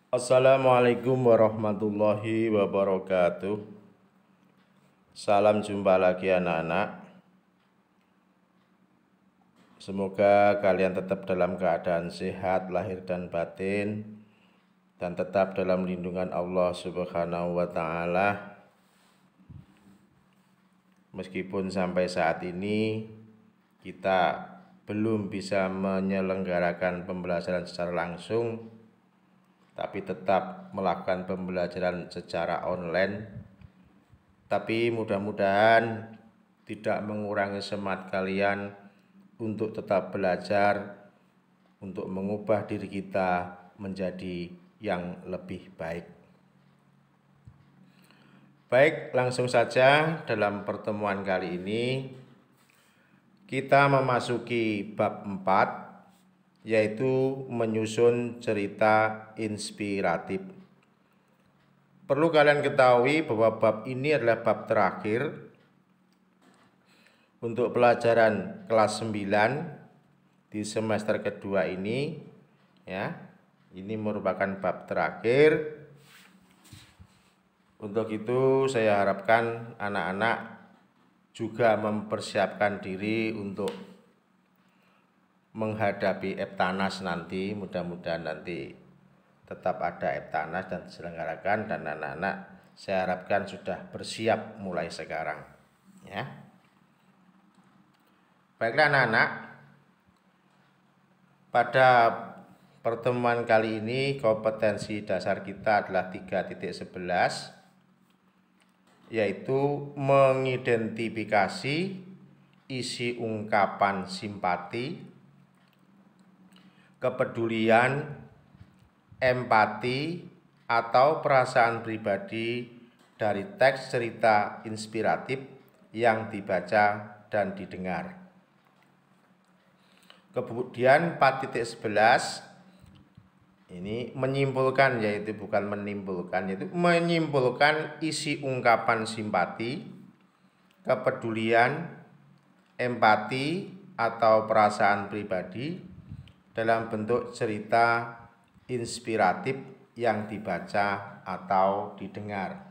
Assalamualaikum warahmatullahi wabarakatuh. Salam jumpa lagi anak-anak. Semoga kalian tetap dalam keadaan sehat lahir dan batin dan tetap dalam lindungan Allah Subhanahu wa taala. Meskipun sampai saat ini kita belum bisa menyelenggarakan pembelajaran secara langsung, tapi tetap melakukan pembelajaran secara online. Tapi mudah-mudahan tidak mengurangi semangat kalian untuk tetap belajar, untuk mengubah diri kita menjadi yang lebih baik. Baik, langsung saja dalam pertemuan kali ini kita memasuki bab 4, yaitu menyusun cerita inspiratif. Perlu kalian ketahui bahwa bab ini adalah bab terakhir untuk pelajaran kelas 9 di semester kedua ini, ya. Ini merupakan bab terakhir. Untuk itu saya harapkan anak-anak juga mempersiapkan diri untuk menghadapi Eptanas nanti. Mudah-mudahan nanti tetap ada Eptanas dan diselenggarakan, dan anak-anak saya harapkan sudah bersiap mulai sekarang, ya. Baiklah anak-anak, pada pertemuan kali ini kompetensi dasar kita adalah 3.11, yaitu mengidentifikasi isi ungkapan simpati, kepedulian, empati, atau perasaan pribadi dari teks cerita inspiratif yang dibaca dan didengar. Kemudian 4.11 ini menyimpulkan, yaitu bukan menimbulkan, yaitu menyimpulkan isi ungkapan simpati, kepedulian, empati, atau perasaan pribadi dalam bentuk cerita inspiratif yang dibaca atau didengar.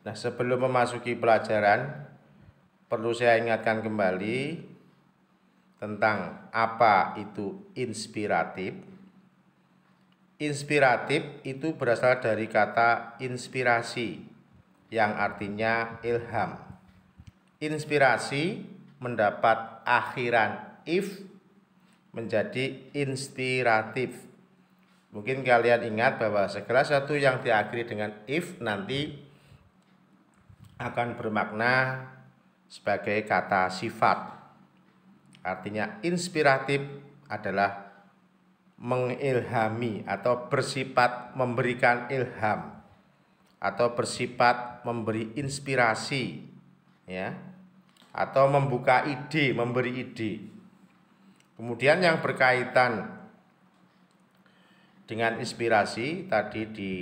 Nah, sebelum memasuki pelajaran, perlu saya ingatkan kembali tentang apa itu inspiratif. Inspiratif itu berasal dari kata inspirasi yang artinya ilham. Inspirasi mendapat akhiran if menjadi inspiratif. Mungkin kalian ingat bahwa segala sesuatu yang diakhiri dengan if nanti akan bermakna sebagai kata sifat. Artinya inspiratif adalah mengilhami atau bersifat memberikan ilham atau bersifat memberi inspirasi, ya, atau membuka ide, memberi ide. Kemudian yang berkaitan dengan inspirasi tadi di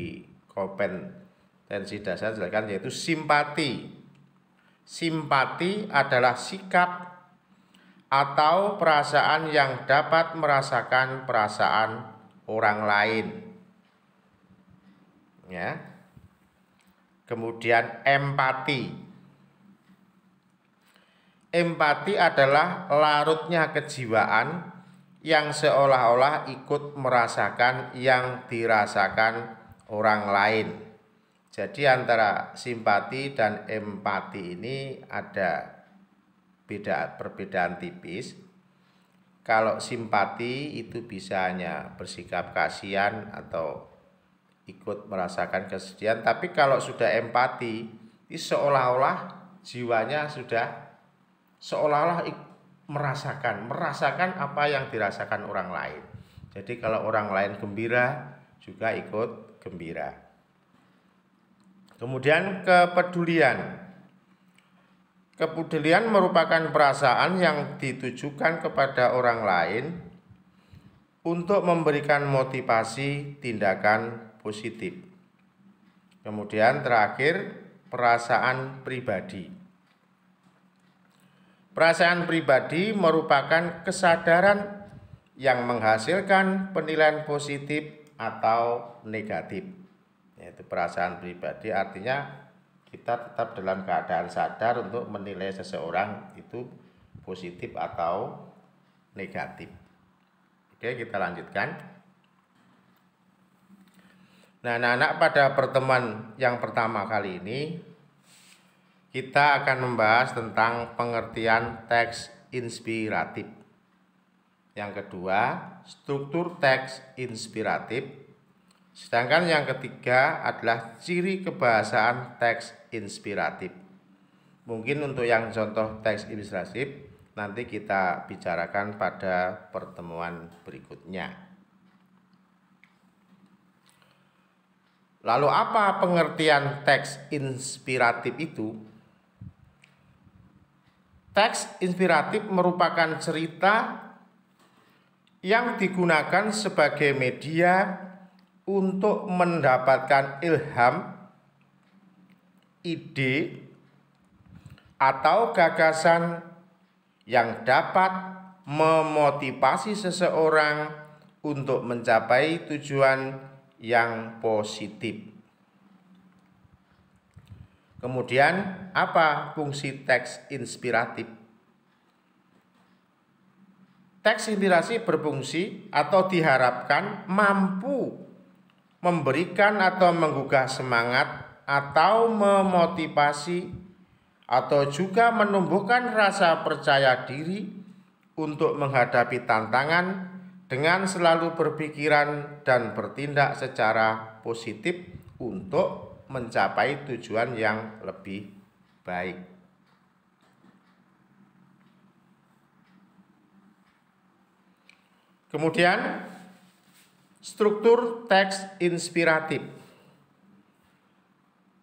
kompetensi dasar jelaskan, yaitu simpati. Simpati adalah sikap atau perasaan yang dapat merasakan perasaan orang lain, ya. Kemudian empati. Empati adalah larutnya kejiwaan yang seolah-olah ikut merasakan yang dirasakan orang lain. Jadi antara simpati dan empati ini ada perbedaan tipis. Kalau simpati itu bisa hanya bersikap kasihan atau ikut merasakan kesedihan, tapi kalau sudah empati, itu seolah-olah jiwanya sudah seolah-olah merasakan apa yang dirasakan orang lain. Jadi kalau orang lain gembira, juga ikut gembira. Kemudian kepedulian. Kepedulian merupakan perasaan yang ditujukan kepada orang lain untuk memberikan motivasi tindakan positif. Kemudian terakhir, perasaan pribadi. Perasaan pribadi merupakan kesadaran yang menghasilkan penilaian positif atau negatif. Yaitu perasaan pribadi artinya kita tetap dalam keadaan sadar untuk menilai seseorang itu positif atau negatif. Oke, kita lanjutkan. Nah, anak-anak, pada pertemuan yang pertama kali ini kita akan membahas tentang pengertian teks inspiratif. Yang kedua, struktur teks inspiratif. Sedangkan yang ketiga adalah ciri kebahasaan teks inspiratif. Mungkin untuk yang contoh teks ilustratif nanti kita bicarakan pada pertemuan berikutnya. Lalu apa pengertian teks inspiratif itu? Teks inspiratif merupakan cerita yang digunakan sebagai media untuk mendapatkan ilham, ide, atau gagasan yang dapat memotivasi seseorang untuk mencapai tujuan yang positif. Kemudian, apa fungsi teks inspiratif? Teks inspirasi berfungsi atau diharapkan mampu memberikan atau menggugah semangat atau memotivasi atau juga menumbuhkan rasa percaya diri untuk menghadapi tantangan dengan selalu berpikiran dan bertindak secara positif untuk mencapai tujuan yang lebih baik. Kemudian, struktur teks inspiratif.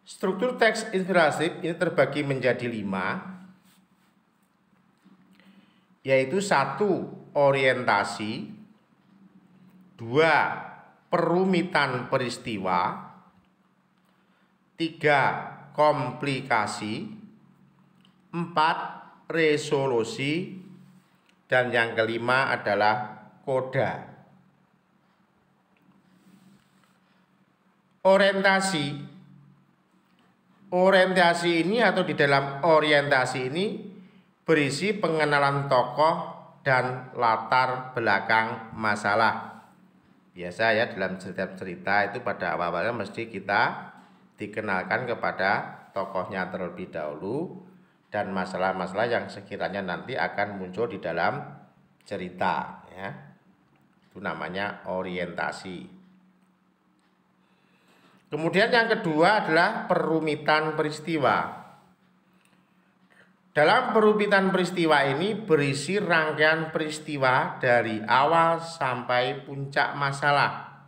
Struktur teks inspiratif ini terbagi menjadi 5, yaitu 1. Orientasi, 2. Perumitan peristiwa, 3. Komplikasi, 4. Resolusi, dan yang kelima adalah koda. Orientasi ini atau di dalam orientasi ini berisi pengenalan tokoh dan latar belakang masalah. Biasa ya, dalam setiap cerita itu pada awal-awalnya mesti kita dikenalkan kepada tokohnya terlebih dahulu dan masalah-masalah yang sekiranya nanti akan muncul di dalam cerita ya. Itu namanya orientasi. Kemudian yang kedua adalah perumitan peristiwa. Dalam perumitan peristiwa ini berisi rangkaian peristiwa dari awal sampai puncak masalah.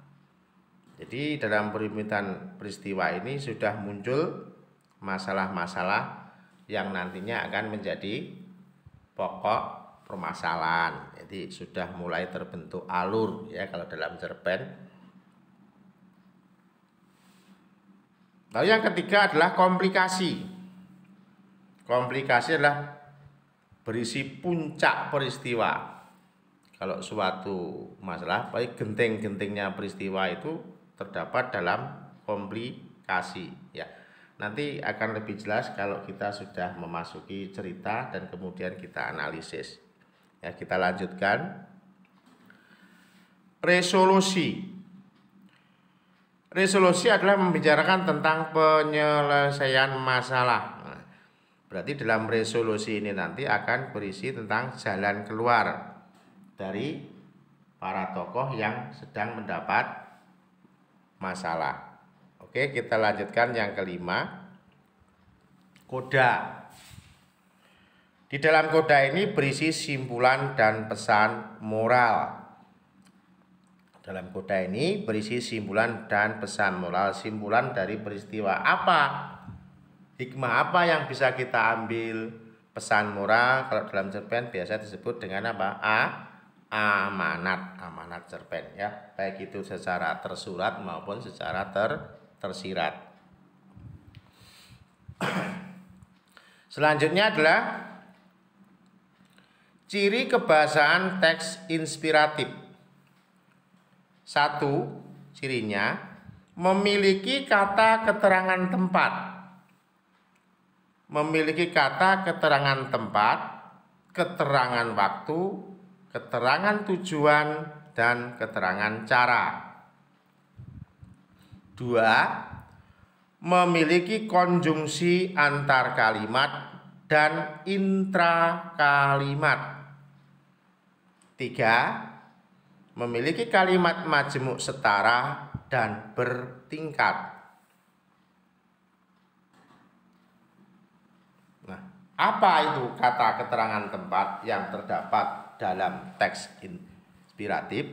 Jadi dalam perumitan peristiwa ini sudah muncul masalah-masalah yang nantinya akan menjadi pokok permasalahan. Jadi sudah mulai terbentuk alur ya kalau dalam cerpen. Lalu yang ketiga adalah komplikasi. Komplikasi adalah berisi puncak peristiwa. Kalau suatu masalah, baik genting-gentingnya peristiwa itu terdapat dalam komplikasi ya. Nanti akan lebih jelas kalau kita sudah memasuki cerita dan kemudian kita analisis. Ya, kita lanjutkan. Resolusi. Resolusi adalah membicarakan tentang penyelesaian masalah. Nah, berarti dalam resolusi ini nanti akan berisi tentang jalan keluar dari para tokoh yang sedang mendapat masalah. Oke, kita lanjutkan yang kelima. Koda. Di dalam koda ini berisi simpulan dan pesan moral. Dalam koda ini berisi simpulan dan pesan moral. Simpulan dari peristiwa apa? Hikmah apa yang bisa kita ambil? Pesan moral kalau dalam cerpen biasa disebut dengan apa? Amanat cerpen ya, baik itu secara tersurat maupun secara tersirat. Selanjutnya adalah Ciri kebahasaan teks inspiratif. 1. Cirinya memiliki kata keterangan tempat. Memiliki kata keterangan tempat, keterangan waktu, keterangan tujuan, dan keterangan cara. 2. Memiliki konjungsi antar kalimat dan intrakalimat. 3. Memiliki kalimat majemuk setara dan bertingkat. Nah, apa itu kata keterangan tempat yang terdapat dalam teks inspiratif?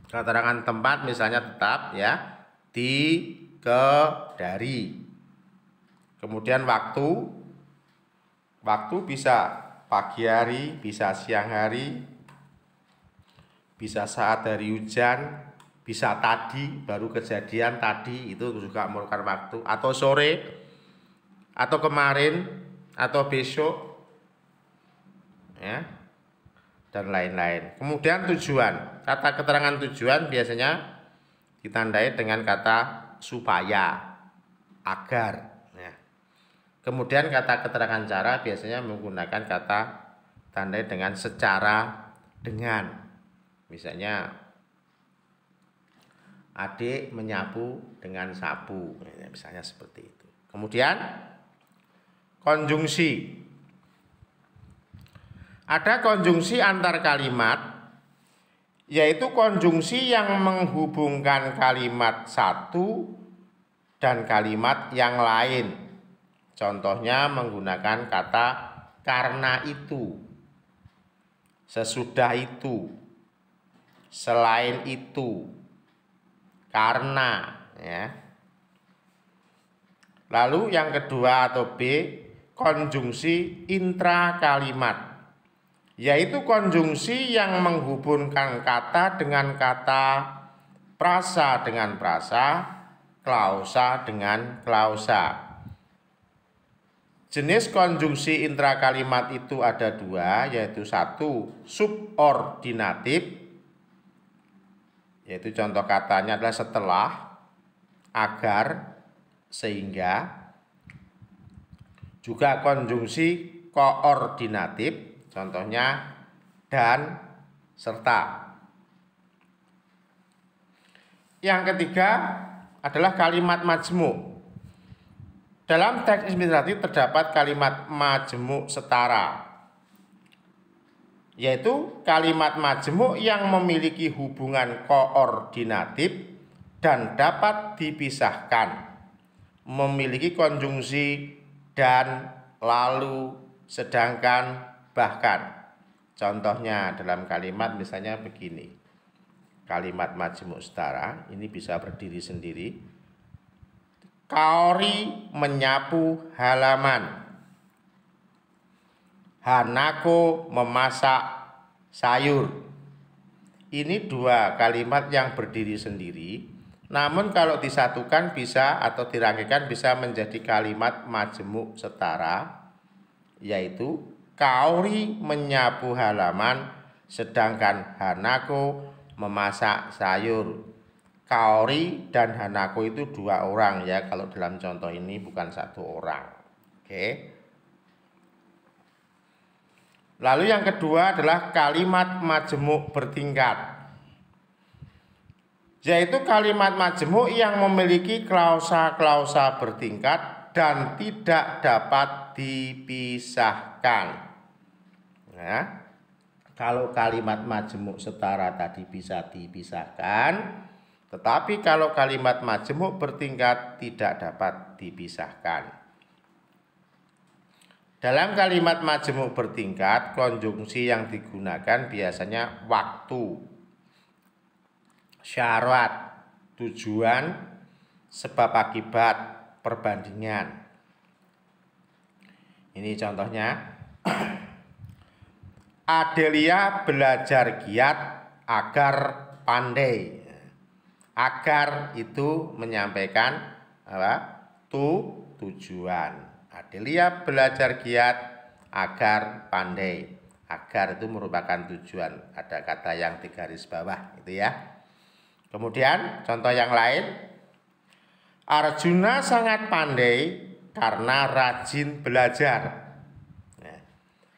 Keterangan tempat misalnya tetap ya, di, ke, dari. Kemudian waktu bisa pagi hari, bisa siang hari, bisa saat hari hujan, bisa tadi, baru kejadian tadi, itu juga merupakan waktu, atau sore, atau kemarin, atau besok, ya, dan lain-lain. Kemudian tujuan, kata keterangan tujuan biasanya ditandai dengan kata supaya, agar. Kemudian kata keterangan cara biasanya menggunakan kata tandai dengan secara, dengan. Misalnya adik menyapu dengan sapu, misalnya seperti itu. Kemudian konjungsi. Ada konjungsi antar kalimat, yaitu konjungsi yang menghubungkan kalimat satu dan kalimat yang lain. Contohnya menggunakan kata karena itu, sesudah itu, selain itu, karena, ya. Lalu yang kedua atau B, konjungsi intrakalimat, yaitu konjungsi yang menghubungkan kata dengan kata, prasa dengan prasa, klausa dengan klausa. Jenis konjungsi intrakalimat itu ada dua, yaitu 1. Subordinatif, yaitu contoh katanya adalah setelah, agar, sehingga. Juga konjungsi koordinatif, contohnya dan, serta. Yang ketiga adalah kalimat majemuk. Dalam teks inspiratif terdapat kalimat majemuk setara, yaitu kalimat majemuk yang memiliki hubungan koordinatif dan dapat dipisahkan, memiliki konjungsi dan, lalu, sedangkan, bahkan. Contohnya dalam kalimat misalnya begini. Kalimat majemuk setara ini bisa berdiri sendiri. Kaori menyapu halaman. Hanako memasak sayur. Ini dua kalimat yang berdiri sendiri, namun kalau disatukan bisa atau dirangkaikan bisa menjadi kalimat majemuk setara, yaitu Kaori menyapu halaman sedangkan Hanako memasak sayur. Kaori dan Hanako itu dua orang ya, kalau dalam contoh ini bukan satu orang. Oke. Lalu yang kedua adalah kalimat majemuk bertingkat, yaitu kalimat majemuk yang memiliki klausa-klausa bertingkat dan tidak dapat dipisahkan. Nah, kalau kalimat majemuk setara tadi bisa dipisahkan, tetapi kalau kalimat majemuk bertingkat tidak dapat dipisahkan. Dalam kalimat majemuk bertingkat, konjungsi yang digunakan biasanya waktu, syarat, tujuan, sebab akibat, perbandingan. Ini contohnya. Adelia belajar giat agar pandai. Agar itu menyampaikan apa? Tujuan. Adelia belajar giat agar pandai. Agar itu merupakan tujuan. Ada kata yang digaris bawah itu ya. Kemudian contoh yang lain. Arjuna sangat pandai karena rajin belajar.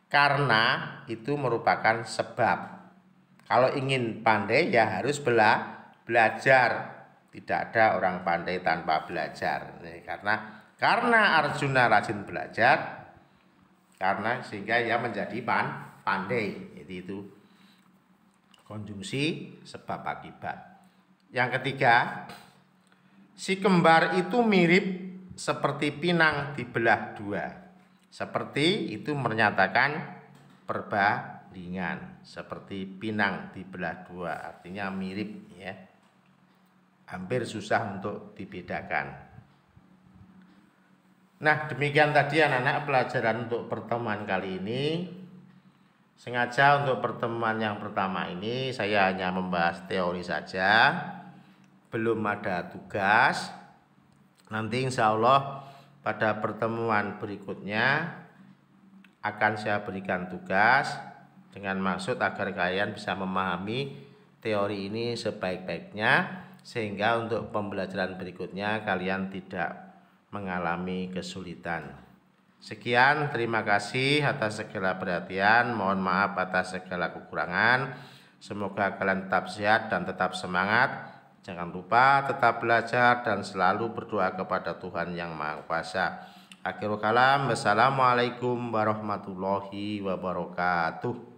Karena itu merupakan sebab. Kalau ingin pandai ya harus belajar. Tidak ada orang pandai tanpa belajar. Karena Arjuna rajin belajar, sehingga ia menjadi pandai. Jadi itu konjungsi sebab akibat. Yang ketiga, si kembar itu mirip seperti pinang dibelah dua. Seperti itu menyatakan perbandingan. Seperti pinang dibelah dua, artinya mirip ya. Hampir susah untuk dibedakan. Nah, demikian tadi anak-anak pelajaran untuk pertemuan kali ini. Sengaja untuk pertemuan yang pertama ini saya hanya membahas teori saja. Belum ada tugas. Nanti insya Allah pada pertemuan berikutnya akan saya berikan tugas dengan maksud agar kalian bisa memahami teori ini sebaik-baiknya, sehingga untuk pembelajaran berikutnya kalian tidak mengalami kesulitan. Sekian, terima kasih atas segala perhatian. Mohon maaf atas segala kekurangan. Semoga kalian tetap sehat dan tetap semangat. Jangan lupa tetap belajar dan selalu berdoa kepada Tuhan Yang Maha Kuasa. Akhirul kalam, wassalamualaikum warahmatullahi wabarakatuh.